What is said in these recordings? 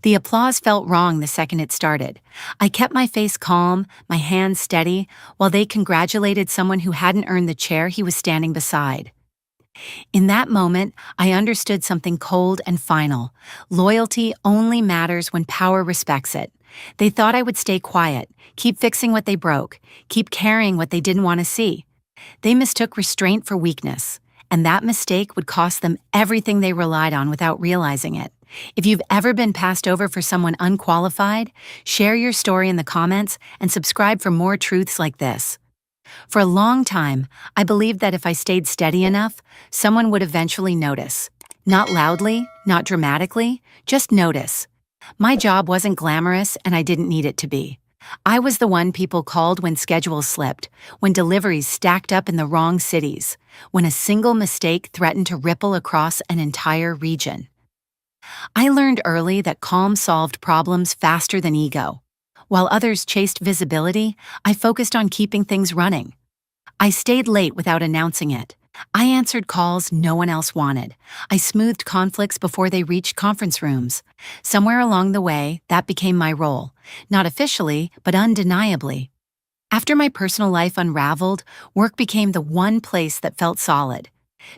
The applause felt wrong the second it started. I kept my face calm, my hands steady, while they congratulated someone who hadn't earned the chair he was standing beside. In that moment, I understood something cold and final. Loyalty only matters when power respects it. They thought I would stay quiet, keep fixing what they broke, keep carrying what they didn't want to see. They mistook restraint for weakness, and that mistake would cost them everything they relied on without realizing it. If you've ever been passed over for someone unqualified, share your story in the comments and subscribe for more truths like this. For a long time, I believed that if I stayed steady enough, someone would eventually notice. Not loudly, not dramatically, just notice. My job wasn't glamorous and I didn't need it to be. I was the one people called when schedules slipped, when deliveries stacked up in the wrong cities, when a single mistake threatened to ripple across an entire region. I learned early that calm solved problems faster than ego. While others chased visibility, I focused on keeping things running. I stayed late without announcing it. I answered calls no one else wanted. I smoothed conflicts before they reached conference rooms. Somewhere along the way, that became my role. Not officially, but undeniably. After my personal life unraveled, work became the one place that felt solid.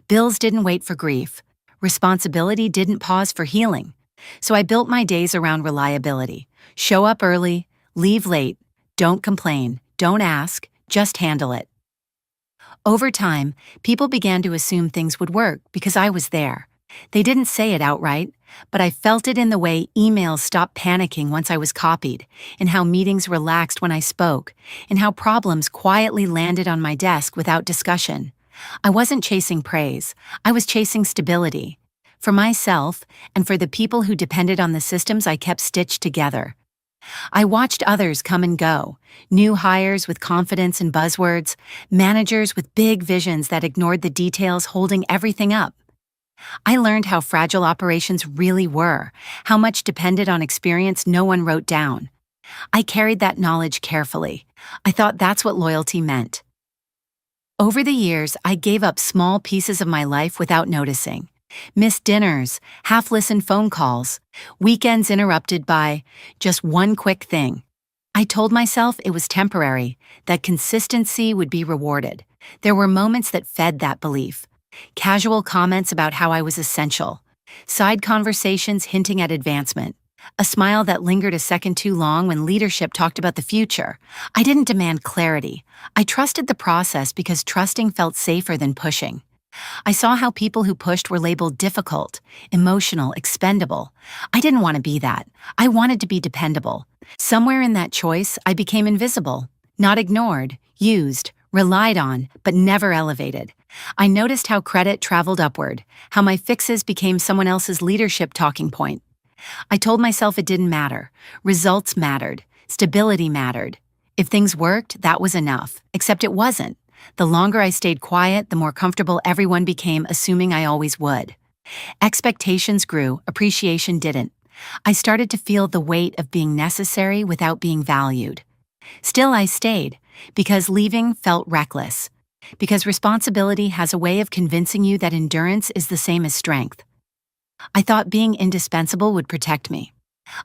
Bills didn't wait for grief. Responsibility didn't pause for healing. So I built my days around reliability. Show up early, leave late, don't complain, don't ask, just handle it. Over time, people began to assume things would work because I was there. They didn't say it outright, but I felt it in the way emails stopped panicking once I was copied, in how meetings relaxed when I spoke, in how problems quietly landed on my desk without discussion. I wasn't chasing praise, I was chasing stability. For myself, and for the people who depended on the systems I kept stitched together. I watched others come and go, new hires with confidence and buzzwords, managers with big visions that ignored the details holding everything up. I learned how fragile operations really were, how much depended on experience no one wrote down. I carried that knowledge carefully. I thought that's what loyalty meant. Over the years, I gave up small pieces of my life without noticing. Missed dinners, half-listened phone calls, weekends interrupted by just one quick thing. I told myself it was temporary, that consistency would be rewarded. There were moments that fed that belief. Casual comments about how I was essential. Side conversations hinting at advancement. A smile that lingered a second too long when leadership talked about the future. I didn't demand clarity. I trusted the process because trusting felt safer than pushing. I saw how people who pushed were labeled difficult, emotional, expendable. I didn't want to be that. I wanted to be dependable. Somewhere in that choice, I became invisible. Not ignored, used, relied on, but never elevated. I noticed how credit traveled upward, how my fixes became someone else's leadership talking point. I told myself it didn't matter. Results mattered. Stability mattered. If things worked, that was enough. Except it wasn't. The longer I stayed quiet, the more comfortable everyone became, assuming I always would. Expectations grew, appreciation didn't. I started to feel the weight of being necessary without being valued. Still, I stayed, because leaving felt reckless. Because responsibility has a way of convincing you that endurance is the same as strength. I thought being indispensable would protect me.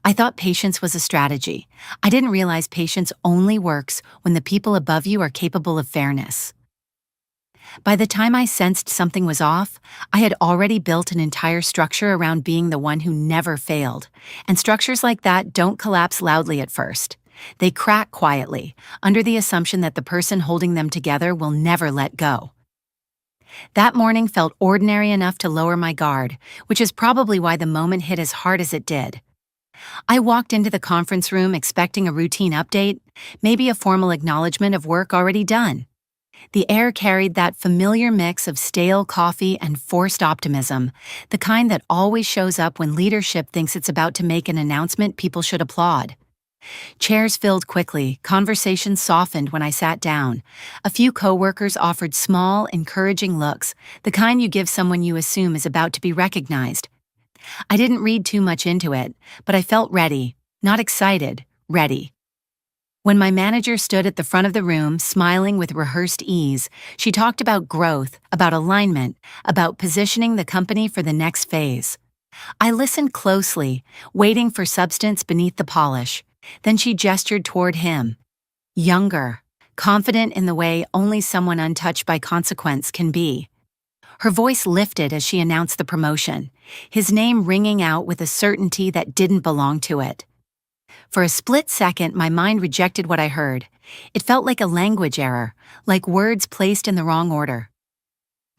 I thought patience was a strategy. I didn't realize patience only works when the people above you are capable of fairness. By the time I sensed something was off, I had already built an entire structure around being the one who never failed. And structures like that don't collapse loudly at first. They crack quietly, under the assumption that the person holding them together will never let go. That morning felt ordinary enough to lower my guard, which is probably why the moment hit as hard as it did. I walked into the conference room expecting a routine update, maybe a formal acknowledgement of work already done. The air carried that familiar mix of stale coffee and forced optimism, the kind that always shows up when leadership thinks it's about to make an announcement people should applaud. Chairs filled quickly, conversations softened when I sat down. A few coworkers offered small, encouraging looks, the kind you give someone you assume is about to be recognized. I didn't read too much into it, but I felt ready, not excited, ready. When my manager stood at the front of the room, smiling with rehearsed ease, she talked about growth, about alignment, about positioning the company for the next phase. I listened closely, waiting for substance beneath the polish. Then she gestured toward him. Younger, confident in the way only someone untouched by consequence can be. Her voice lifted as she announced the promotion, his name ringing out with a certainty that didn't belong to it. For a split second, my mind rejected what I heard. It felt like a language error, like words placed in the wrong order.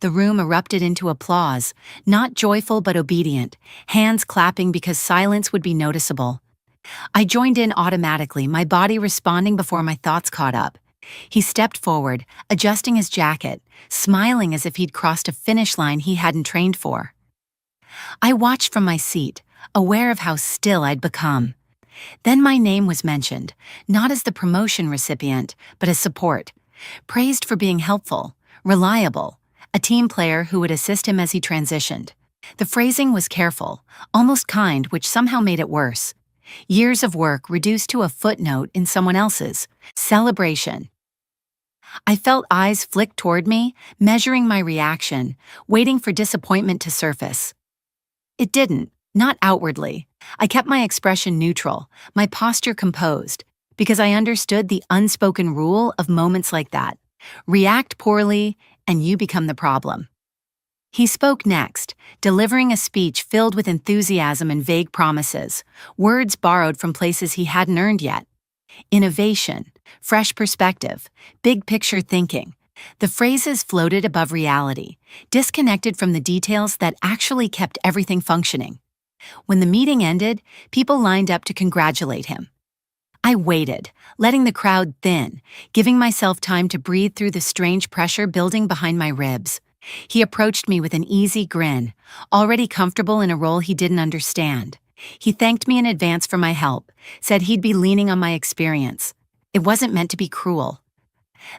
The room erupted into applause, not joyful but obedient, hands clapping because silence would be noticeable. I joined in automatically, my body responding before my thoughts caught up. He stepped forward, adjusting his jacket, smiling as if he'd crossed a finish line he hadn't trained for. I watched from my seat, aware of how still I'd become. Then my name was mentioned, not as the promotion recipient, but as support, praised for being helpful, reliable, a team player who would assist him as he transitioned. The phrasing was careful, almost kind, which somehow made it worse. Years of work reduced to a footnote in someone else's celebration. I felt eyes flick toward me, measuring my reaction, waiting for disappointment to surface. It didn't, not outwardly. I kept my expression neutral, my posture composed, because I understood the unspoken rule of moments like that. React poorly, and you become the problem. He spoke next, delivering a speech filled with enthusiasm and vague promises, words borrowed from places he hadn't earned yet. Innovation, fresh perspective, big picture thinking. The phrases floated above reality, disconnected from the details that actually kept everything functioning. When the meeting ended, people lined up to congratulate him. I waited, letting the crowd thin, giving myself time to breathe through the strange pressure building behind my ribs. He approached me with an easy grin, already comfortable in a role he didn't understand. He thanked me in advance for my help, said he'd be leaning on my experience. It wasn't meant to be cruel.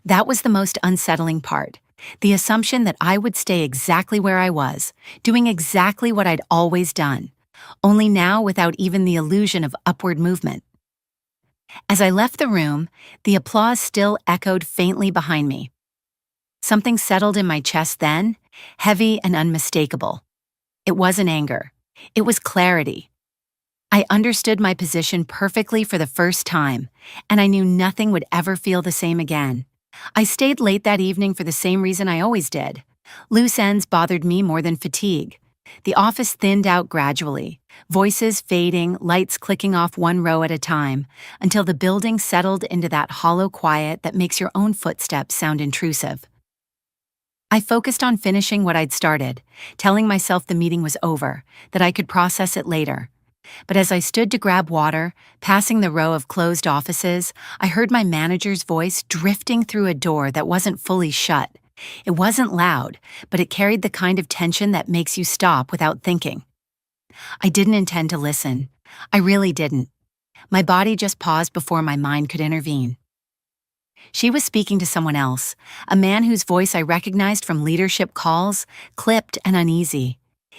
That was the most unsettling part, the assumption that I would stay exactly where I was, doing exactly what I'd always done, only now without even the illusion of upward movement. As I left the room, the applause still echoed faintly behind me. Something settled in my chest then, heavy and unmistakable. It wasn't anger. It was clarity. I understood my position perfectly for the first time, and I knew nothing would ever feel the same again. I stayed late that evening for the same reason I always did. Loose ends bothered me more than fatigue. The office thinned out gradually, voices fading, lights clicking off one row at a time, until the building settled into that hollow quiet that makes your own footsteps sound intrusive. I focused on finishing what I'd started, telling myself the meeting was over, that I could process it later. But as I stood to grab water, passing the row of closed offices, I heard my manager's voice drifting through a door that wasn't fully shut. It wasn't loud, but it carried the kind of tension that makes you stop without thinking. I didn't intend to listen. I really didn't. My body just paused before my mind could intervene. She was speaking to someone else, a man whose voice I recognized from leadership calls, clipped and uneasy.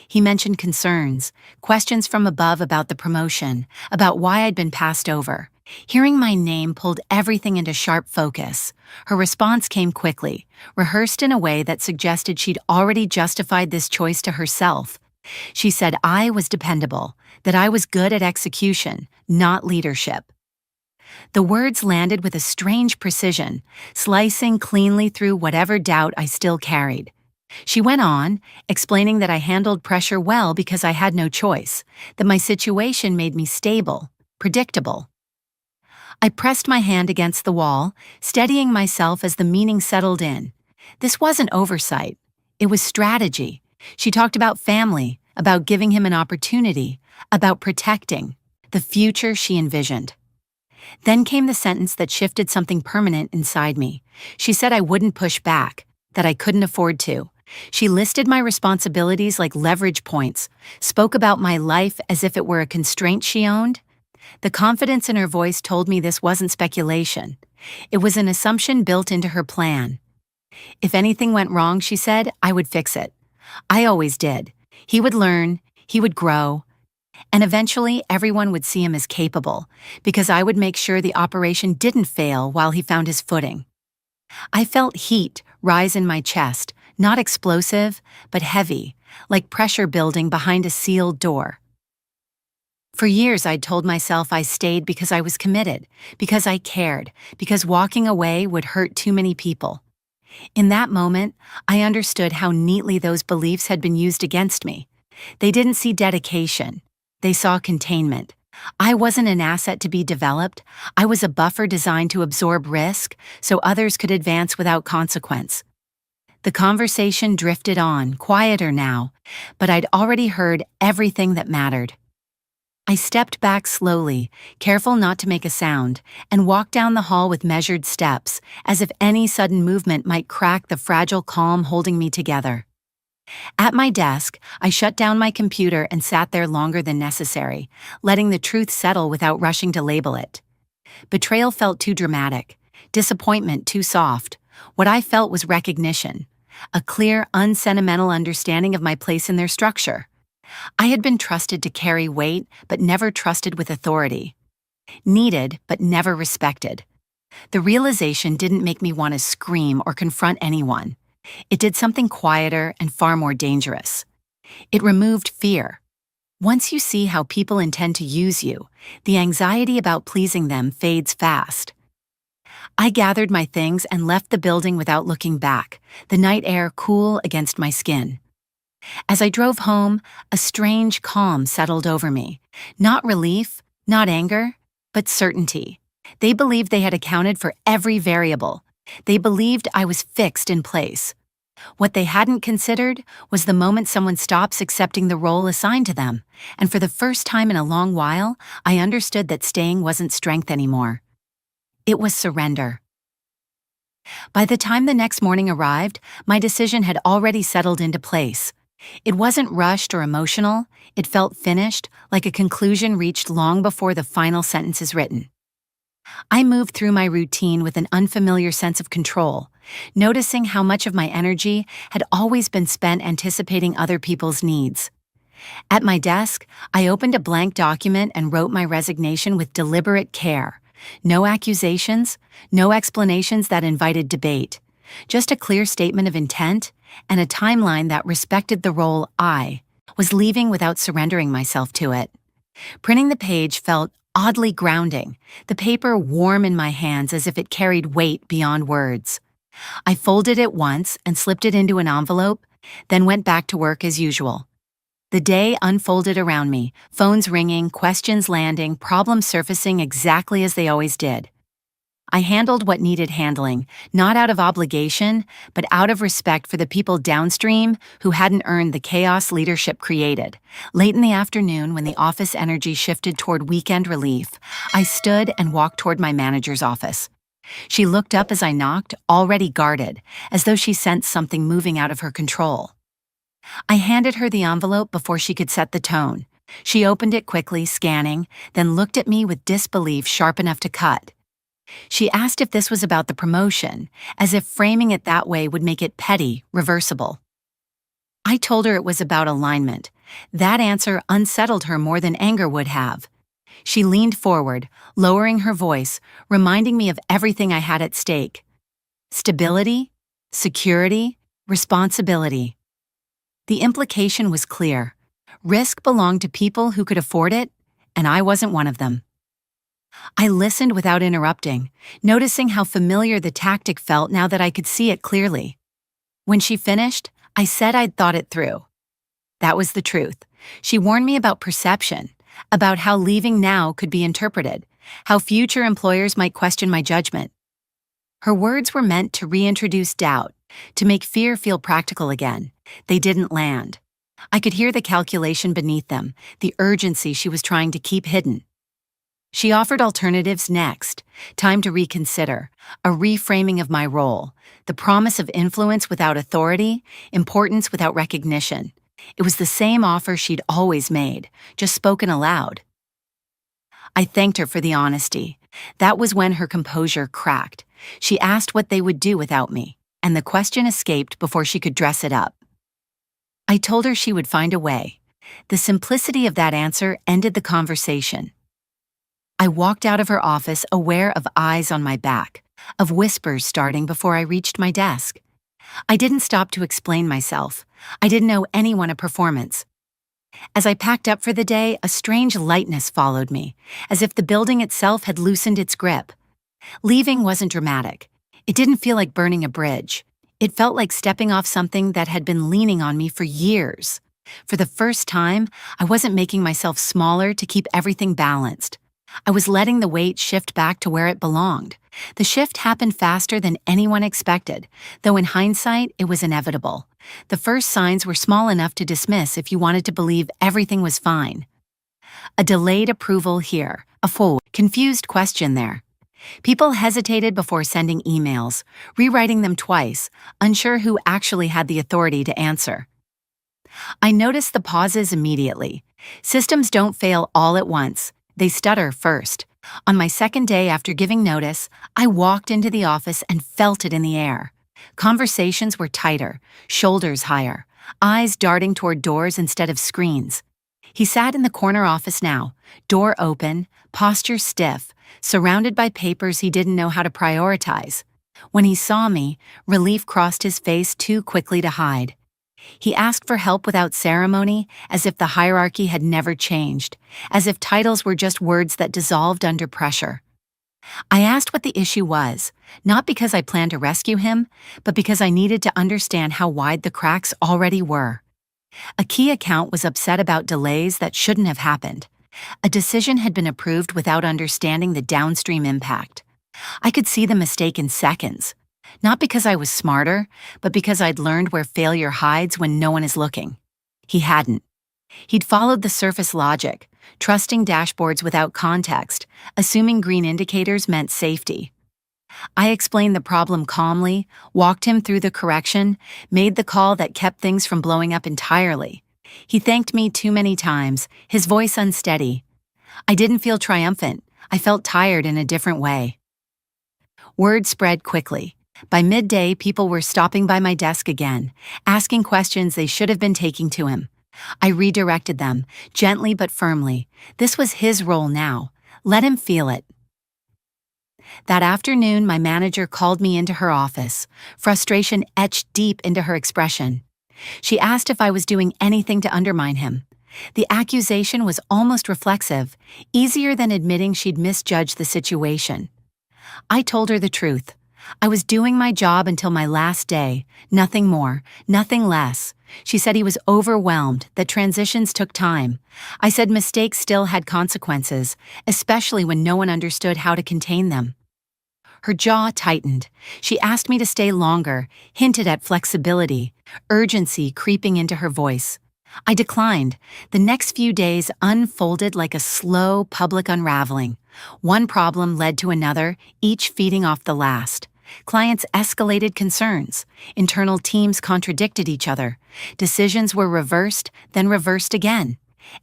He mentioned concerns, questions from above about the promotion, about why I'd been passed over. Hearing my name pulled everything into sharp focus. Her response came quickly, rehearsed in a way that suggested she'd already justified this choice to herself. She said I was dependable, that I was good at execution, not leadership. The words landed with a strange precision, slicing cleanly through whatever doubt I still carried. She went on, explaining that I handled pressure well because I had no choice, that my situation made me stable, predictable. I pressed my hand against the wall, steadying myself as the meaning settled in. This wasn't oversight. It was strategy. She talked about family, about giving him an opportunity, about protecting, the future she envisioned. Then came the sentence that shifted something permanent inside me. She said I wouldn't push back, that I couldn't afford to. She listed my responsibilities like leverage points, spoke about my life as if it were a constraint she owned. The confidence in her voice told me this wasn't speculation. It was an assumption built into her plan. If anything went wrong, she said, I would fix it. I always did. He would learn, he would grow, and eventually everyone would see him as capable, because I would make sure the operation didn't fail while he found his footing. I felt heat rise in my chest, not explosive, but heavy, like pressure building behind a sealed door. For years, I'd told myself I stayed because I was committed, because I cared, because walking away would hurt too many people. In that moment, I understood how neatly those beliefs had been used against me. They didn't see dedication. They saw containment. I wasn't an asset to be developed. I was a buffer designed to absorb risk so others could advance without consequence. The conversation drifted on, quieter now, but I'd already heard everything that mattered. I stepped back slowly, careful not to make a sound, and walked down the hall with measured steps, as if any sudden movement might crack the fragile calm holding me together. At my desk, I shut down my computer and sat there longer than necessary, letting the truth settle without rushing to label it. Betrayal felt too dramatic, disappointment too soft. What I felt was recognition, a clear, unsentimental understanding of my place in their structure. I had been trusted to carry weight, but never trusted with authority. Needed, but never respected. The realization didn't make me want to scream or confront anyone. It did something quieter and far more dangerous. It removed fear. Once you see how people intend to use you, the anxiety about pleasing them fades fast. I gathered my things and left the building without looking back, the night air cool against my skin. As I drove home, a strange calm settled over me. Not relief, not anger, but certainty. They believed they had accounted for every variable. They believed I was fixed in place. What they hadn't considered was the moment someone stops accepting the role assigned to them, and for the first time in a long while, I understood that staying wasn't strength anymore. It was surrender. By the time the next morning arrived, my decision had already settled into place. It wasn't rushed or emotional. It felt finished, like a conclusion reached long before the final sentence is written. I moved through my routine with an unfamiliar sense of control, noticing how much of my energy had always been spent anticipating other people's needs. At my desk, I opened a blank document and wrote my resignation with deliberate care. No accusations, no explanations that invited debate, just a clear statement of intent and a timeline that respected the role I was leaving without surrendering myself to it. Printing the page felt oddly grounding, the paper warm in my hands as if it carried weight beyond words. I folded it once and slipped it into an envelope, then went back to work as usual. The day unfolded around me, phones ringing, questions landing, problems surfacing exactly as they always did. I handled what needed handling, not out of obligation, but out of respect for the people downstream who hadn't earned the chaos leadership created. Late in the afternoon, when the office energy shifted toward weekend relief, I stood and walked toward my manager's office. She looked up as I knocked, already guarded, as though she sensed something moving out of her control. I handed her the envelope before she could set the tone. She opened it quickly, scanning, then looked at me with disbelief sharp enough to cut. She asked if this was about the promotion, as if framing it that way would make it petty, reversible. I told her it was about alignment. That answer unsettled her more than anger would have. She leaned forward, lowering her voice, reminding me of everything I had at stake. Stability, security, responsibility. The implication was clear. Risk belonged to people who could afford it, and I wasn't one of them. I listened without interrupting, noticing how familiar the tactic felt now that I could see it clearly. When she finished, I said I'd thought it through. That was the truth. She warned me about perception, about how leaving now could be interpreted, how future employers might question my judgment. Her words were meant to reintroduce doubt, to make fear feel practical again. They didn't land. I could hear the calculation beneath them, the urgency she was trying to keep hidden. She offered alternatives next, time to reconsider, a reframing of my role, the promise of influence without authority, importance without recognition. It was the same offer she'd always made, just spoken aloud. I thanked her for the honesty. That was when her composure cracked. She asked what they would do without me, and the question escaped before she could dress it up. I told her she would find a way. The simplicity of that answer ended the conversation. I walked out of her office aware of eyes on my back, of whispers starting before I reached my desk. I didn't stop to explain myself. I didn't owe anyone a performance. As I packed up for the day, a strange lightness followed me, as if the building itself had loosened its grip. Leaving wasn't dramatic. It didn't feel like burning a bridge. It felt like stepping off something that had been leaning on me for years. For the first time, I wasn't making myself smaller to keep everything balanced. I was letting the weight shift back to where it belonged. The shift happened faster than anyone expected, though in hindsight, it was inevitable. The first signs were small enough to dismiss if you wanted to believe everything was fine. A delayed approval here, a full, confused question there. People hesitated before sending emails, rewriting them twice, unsure who actually had the authority to answer. I noticed the pauses immediately. Systems don't fail all at once. They stutter first. On my second day after giving notice, I walked into the office and felt it in the air. Conversations were tighter, shoulders higher, eyes darting toward doors instead of screens. He sat in the corner office now, door open, posture stiff, surrounded by papers he didn't know how to prioritize. When he saw me, relief crossed his face too quickly to hide. He asked for help without ceremony, as if the hierarchy had never changed, as if titles were just words that dissolved under pressure. I asked what the issue was, not because I planned to rescue him, but because I needed to understand how wide the cracks already were. A key account was upset about delays that shouldn't have happened. A decision had been approved without understanding the downstream impact. I could see the mistake in seconds. Not because I was smarter, but because I'd learned where failure hides when no one is looking. He hadn't. He'd followed the surface logic, trusting dashboards without context, assuming green indicators meant safety. I explained the problem calmly, walked him through the correction, made the call that kept things from blowing up entirely. He thanked me too many times, his voice unsteady. I didn't feel triumphant. I felt tired in a different way. Word spread quickly. By midday, people were stopping by my desk again, asking questions they should have been taking to him. I redirected them, gently but firmly. This was his role now. Let him feel it. That afternoon, my manager called me into her office, frustration etched deep into her expression. She asked if I was doing anything to undermine him. The accusation was almost reflexive, easier than admitting she'd misjudged the situation. I told her the truth. I was doing my job until my last day, nothing more, nothing less. She said he was overwhelmed, that transitions took time. I said mistakes still had consequences, especially when no one understood how to contain them. Her jaw tightened. She asked me to stay longer, hinted at flexibility, urgency creeping into her voice. I declined. The next few days unfolded like a slow public unraveling. One problem led to another, each feeding off the last. Clients escalated concerns. Internal teams contradicted each other. Decisions were reversed, then reversed again.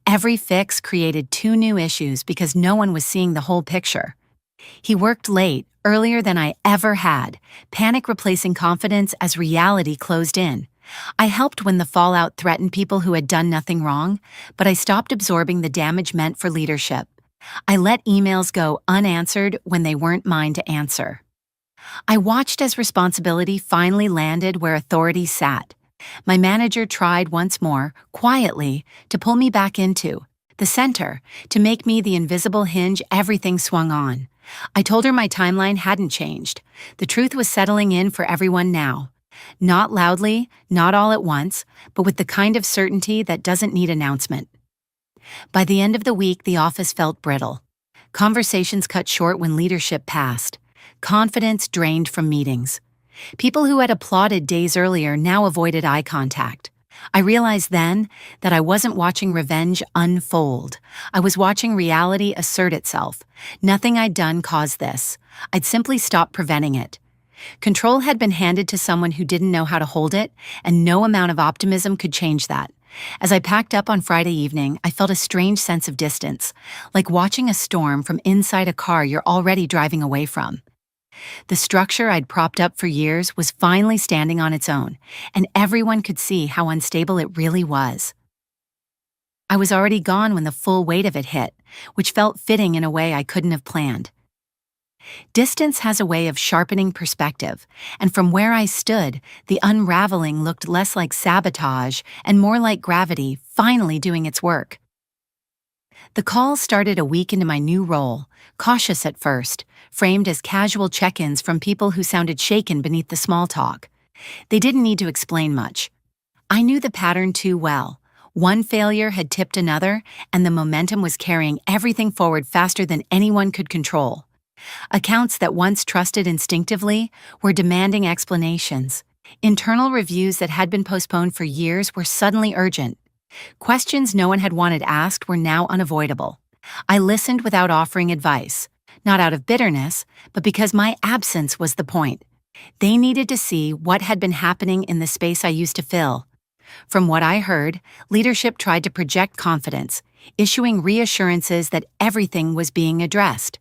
Every fix created two new issues because no one was seeing the whole picture. He worked late, earlier than I ever had, panic replacing confidence as reality closed in. I helped when the fallout threatened people who had done nothing wrong, but I stopped absorbing the damage meant for leadership. I let emails go unanswered when they weren't mine to answer. I watched as responsibility finally landed where authority sat. My manager tried once more, quietly, to pull me back into the center, to make me the invisible hinge everything swung on. I told her my timeline hadn't changed. The truth was settling in for everyone now. Not loudly, not all at once, but with the kind of certainty that doesn't need announcement. By the end of the week, the office felt brittle. Conversations cut short when leadership passed. Confidence drained from meetings. People who had applauded days earlier now avoided eye contact. I realized then that I wasn't watching revenge unfold. I was watching reality assert itself. Nothing I'd done caused this. I'd simply stopped preventing it. Control had been handed to someone who didn't know how to hold it, and no amount of optimism could change that. As I packed up on Friday evening, I felt a strange sense of distance, like watching a storm from inside a car you're already driving away from. The structure I'd propped up for years was finally standing on its own, and everyone could see how unstable it really was. I was already gone when the full weight of it hit, which felt fitting in a way I couldn't have planned. Distance has a way of sharpening perspective, and from where I stood, the unraveling looked less like sabotage and more like gravity finally doing its work. The call started a week into my new role, cautious at first, framed as casual check-ins from people who sounded shaken beneath the small talk. They didn't need to explain much. I knew the pattern too well. One failure had tipped another, and the momentum was carrying everything forward faster than anyone could control. Accounts that once trusted instinctively were demanding explanations. Internal reviews that had been postponed for years were suddenly urgent. Questions no one had wanted asked were now unavoidable. I listened without offering advice, not out of bitterness, but because my absence was the point. They needed to see what had been happening in the space I used to fill. From what I heard, leadership tried to project confidence, issuing reassurances that everything was being addressed.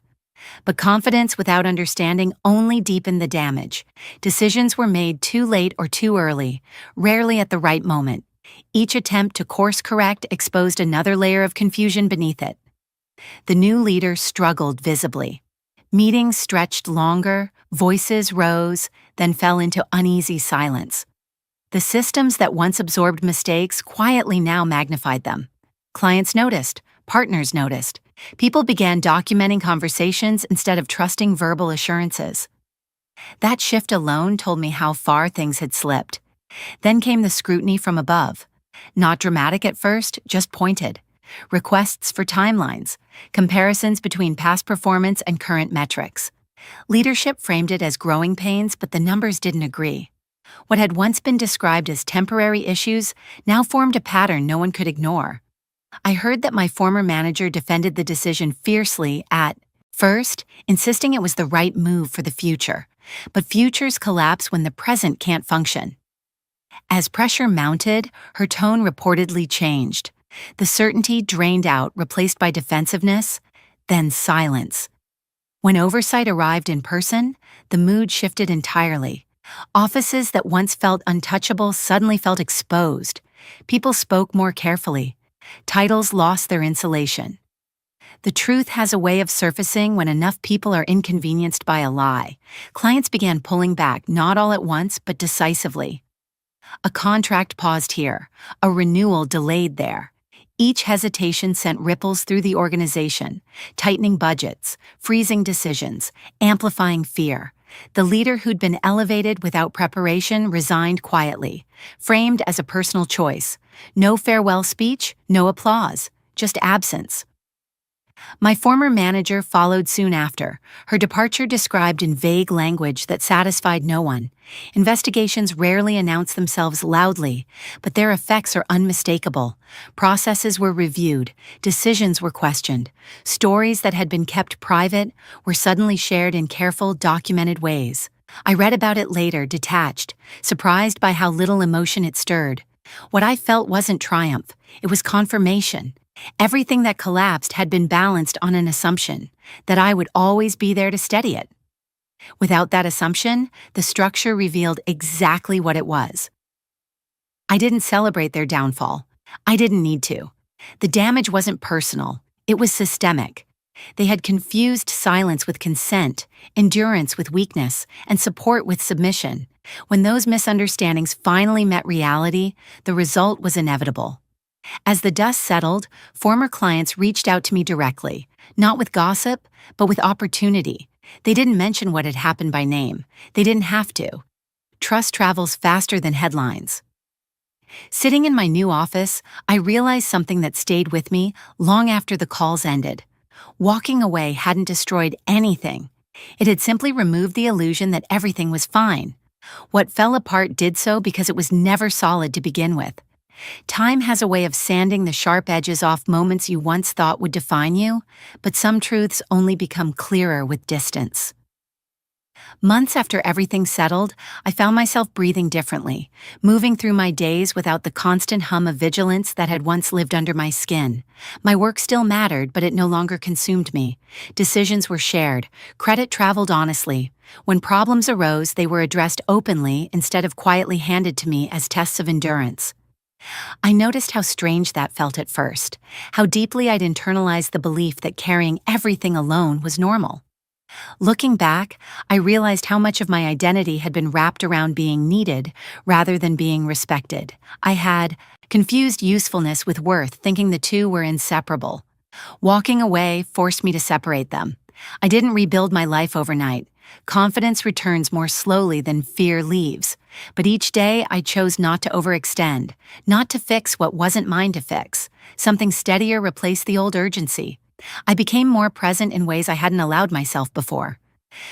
But confidence without understanding only deepened the damage. Decisions were made too late or too early, rarely at the right moment. Each attempt to course correct exposed another layer of confusion beneath it. The new leader struggled visibly. Meetings stretched longer, voices rose, then fell into uneasy silence. The systems that once absorbed mistakes quietly now magnified them. Clients noticed, partners noticed. People began documenting conversations instead of trusting verbal assurances. That shift alone told me how far things had slipped. Then came the scrutiny from above. Not dramatic at first, just pointed. Requests for timelines, comparisons between past performance and current metrics. Leadership framed it as growing pains, but the numbers didn't agree. What had once been described as temporary issues now formed a pattern no one could ignore. I heard that my former manager defended the decision fiercely at first, insisting it was the right move for the future. But futures collapse when the present can't function. As pressure mounted, her tone reportedly changed. The certainty drained out, replaced by defensiveness, then silence. When oversight arrived in person, the mood shifted entirely. Offices that once felt untouchable suddenly felt exposed. People spoke more carefully. Titles lost their insulation. The truth has a way of surfacing when enough people are inconvenienced by a lie. Clients began pulling back, not all at once, but decisively. A contract paused here, a renewal delayed there. Each hesitation sent ripples through the organization, tightening budgets, freezing decisions, amplifying fear. The leader who'd been elevated without preparation resigned quietly, framed as a personal choice. No farewell speech, no applause, just absence. My former manager followed soon after, her departure described in vague language that satisfied no one. Investigations rarely announce themselves loudly, but their effects are unmistakable. Processes were reviewed, decisions were questioned. Stories that had been kept private were suddenly shared in careful, documented ways. I read about it later, detached, surprised by how little emotion it stirred. What I felt wasn't triumph, it was confirmation. Everything that collapsed had been balanced on an assumption that I would always be there to steady it. Without that assumption, the structure revealed exactly what it was. I didn't celebrate their downfall. I didn't need to. The damage wasn't personal, it was systemic. They had confused silence with consent, endurance with weakness, and support with submission. When those misunderstandings finally met reality, the result was inevitable. As the dust settled, former clients reached out to me directly, not with gossip, but with opportunity. They didn't mention what had happened by name. They didn't have to. Trust travels faster than headlines. Sitting in my new office, I realized something that stayed with me long after the calls ended. Walking away hadn't destroyed anything. It had simply removed the illusion that everything was fine. What fell apart did so because it was never solid to begin with. Time has a way of sanding the sharp edges off moments you once thought would define you, but some truths only become clearer with distance. Months after everything settled, I found myself breathing differently, moving through my days without the constant hum of vigilance that had once lived under my skin. My work still mattered, but it no longer consumed me. Decisions were shared, credit traveled honestly. When problems arose, they were addressed openly instead of quietly handed to me as tests of endurance. I noticed how strange that felt at first, how deeply I'd internalized the belief that carrying everything alone was normal. Looking back, I realized how much of my identity had been wrapped around being needed rather than being respected. I had confused usefulness with worth, thinking the two were inseparable. Walking away forced me to separate them. I didn't rebuild my life overnight. Confidence returns more slowly than fear leaves. But each day I chose not to overextend, not to fix what wasn't mine to fix. Something steadier replaced the old urgency. I became more present in ways I hadn't allowed myself before.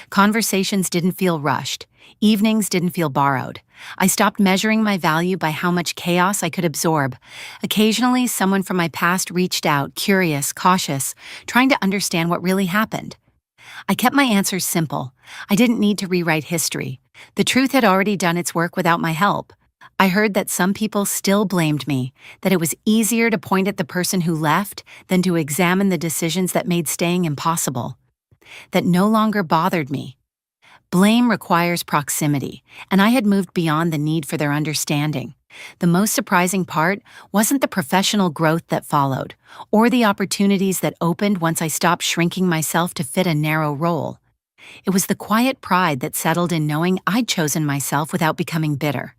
Conversations didn't feel rushed. Evenings didn't feel borrowed. I stopped measuring my value by how much chaos I could absorb. Occasionally, someone from my past reached out, curious, cautious, trying to understand what really happened. I kept my answers simple. I didn't need to rewrite history. The truth had already done its work without my help. I heard that some people still blamed me, that it was easier to point at the person who left than to examine the decisions that made staying impossible. That no longer bothered me. Blame requires proximity, and I had moved beyond the need for their understanding. The most surprising part wasn't the professional growth that followed, or the opportunities that opened once I stopped shrinking myself to fit a narrow role. It was the quiet pride that settled in knowing I'd chosen myself without becoming bitter.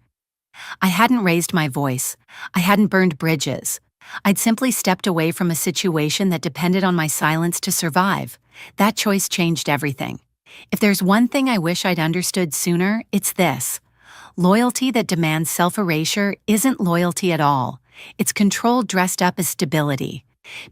I hadn't raised my voice. I hadn't burned bridges. I'd simply stepped away from a situation that depended on my silence to survive. That choice changed everything. If there's one thing I wish I'd understood sooner, it's this. Loyalty that demands self-erasure isn't loyalty at all. It's control dressed up as stability.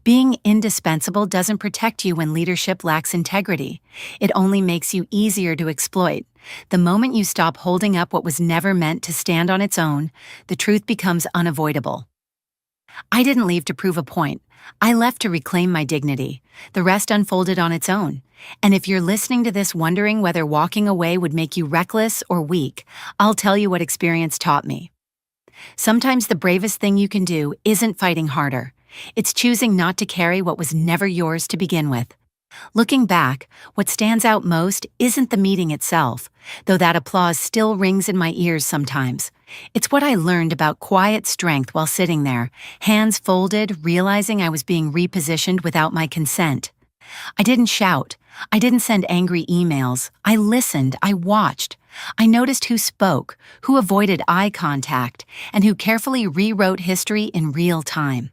Being indispensable doesn't protect you when leadership lacks integrity. It only makes you easier to exploit. The moment you stop holding up what was never meant to stand on its own, the truth becomes unavoidable. I didn't leave to prove a point. I left to reclaim my dignity. The rest unfolded on its own. And if you're listening to this wondering whether walking away would make you reckless or weak, I'll tell you what experience taught me. Sometimes the bravest thing you can do isn't fighting harder. It's choosing not to carry what was never yours to begin with. Looking back, what stands out most isn't the meeting itself, though that applause still rings in my ears sometimes. It's what I learned about quiet strength while sitting there, hands folded, realizing I was being repositioned without my consent. I didn't shout. I didn't send angry emails. I listened. I watched. I noticed who spoke, who avoided eye contact, and who carefully rewrote history in real time.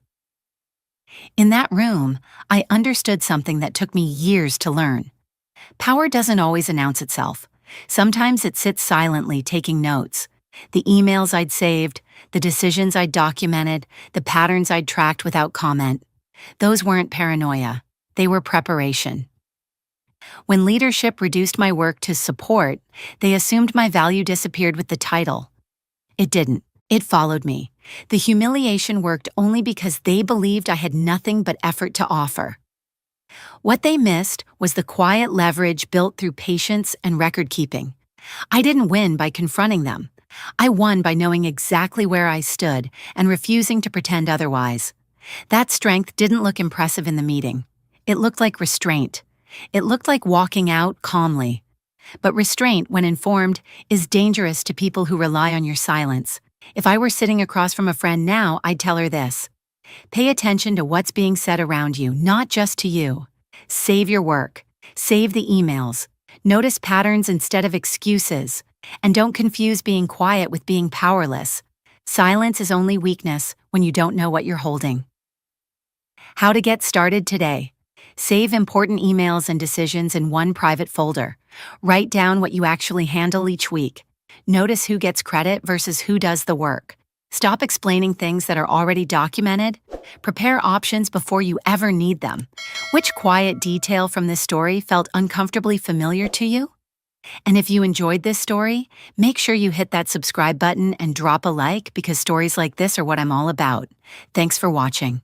In that room, I understood something that took me years to learn. Power doesn't always announce itself. Sometimes it sits silently taking notes. The emails I'd saved, the decisions I'd documented, the patterns I'd tracked without comment. Those weren't paranoia. They were preparation. When leadership reduced my work to support, they assumed my value disappeared with the title. It didn't. It followed me. The humiliation worked only because they believed I had nothing but effort to offer. What they missed was the quiet leverage built through patience and record-keeping. I didn't win by confronting them. I won by knowing exactly where I stood and refusing to pretend otherwise. That strength didn't look impressive in the meeting. It looked like restraint. It looked like walking out calmly. But restraint, when informed, is dangerous to people who rely on your silence. If I were sitting across from a friend now, I'd tell her this. Pay attention to what's being said around you, not just to you. Save your work. Save the emails. Notice patterns instead of excuses. And don't confuse being quiet with being powerless. Silence is only weakness when you don't know what you're holding. How to get started today. Save important emails and decisions in one private folder. Write down what you actually handle each week. Notice who gets credit versus who does the work. Stop explaining things that are already documented. Prepare options before you ever need them. Which quiet detail from this story felt uncomfortably familiar to you? And if you enjoyed this story, make sure you hit that subscribe button and drop a like because stories like this are what I'm all about. Thanks for watching.